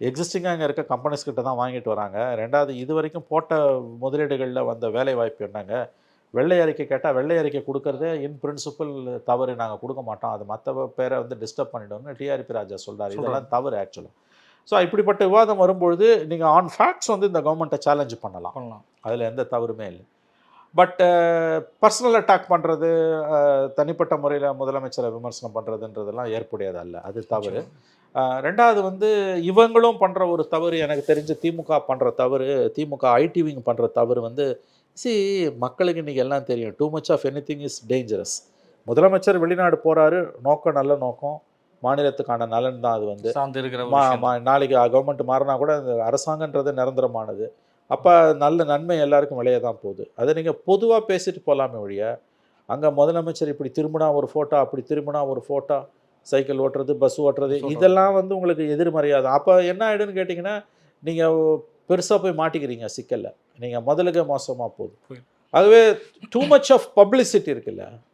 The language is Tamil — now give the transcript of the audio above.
எக்ஸிஸ்டிங்காக இங்கே இருக்க கம்பெனிஸ் கிட்ட தான் வாங்கிட்டு வராங்க. ரெண்டாவது இது வரைக்கும் போட்ட முதலீடுகளில் வந்த வேலை வாய்ப்பு என்னங்க? வெள்ளை அறிக்கை கேட்டால் வெள்ளை அறிக்கை கொடுக்கறதே இன் பிரின்சிபல் தவறு, நாங்கள் கொடுக்க மாட்டோம், அது மற்ற பேரை வந்து டிஸ்டர்ப் பண்ணிவிடுவோம்னு டிஆர்பி ராஜா சொல்கிறார். இதெல்லாம் தவறு ஆக்சுவலாக. ஸோ இப்படிப்பட்ட விவாதம் வரும்பொழுது நீங்கள் ஆன் ஃபேக்ட்ஸ் வந்து இந்த கவர்மெண்ட்டை சேலஞ்ச் பண்ணலாம், அதில் எந்த தவறுமே இல்லை. பட் பர்சனல் அட்டாக் பண்ணுறது, தனிப்பட்ட முறையில் முதலமைச்சரை விமர்சனம் பண்ணுறதுன்றதெல்லாம் ஏற்புடையது அல்ல, அது தவறு. ரெண்டாவது வந்து இவங்களும் பண்ணுற ஒரு தவறு, எனக்கு தெரிஞ்ச திமுக பண்ணுற தவறு, திமுக ஐடிவிங் பண்ணுற தவறு வந்து மக்களுக்கு இன்றைக்கி எல்லாம் தெரியும். Too much of anything is dangerous. முதலமைச்சர் வெளிநாடு போகிறாரு, நோக்கம் நல்ல நோக்கம், மாநிலத்துக்கான நலன் தான் அது வந்து சார்ந்து இருக்கிற நாளைக்கு கவர்மெண்ட் மாறினா கூட அந்த அரசாங்கன்றது நிரந்தரமானது. அப்போ நல்ல நன்மை எல்லாருக்கும் விளைய தான் போகுது. அதை நீங்கள் பொதுவாக பேசிட்டு போகலாமே ஒழிய, அங்கே முதலமைச்சர் இப்படி திரும்பினா ஒரு ஃபோட்டோ, அப்படி திரும்பினா ஒரு ஃபோட்டோ, சைக்கிள் ஓட்டுறது, பஸ் ஓட்டுறது, இதெல்லாம் வந்து உங்களுக்கு எதிர்மறையாது. அப்போ என்ன ஆகிடுன்னு கேட்டிங்கன்னா, நீங்கள் பெருசாக போய் மாட்டிக்கிறீங்க சிக்கலில், நீங்கள் முதலுக்கே மோசமாக போகுது. அதுவே டூ மச் ஆஃப் பப்ளிசிட்டி இருக்குல்ல,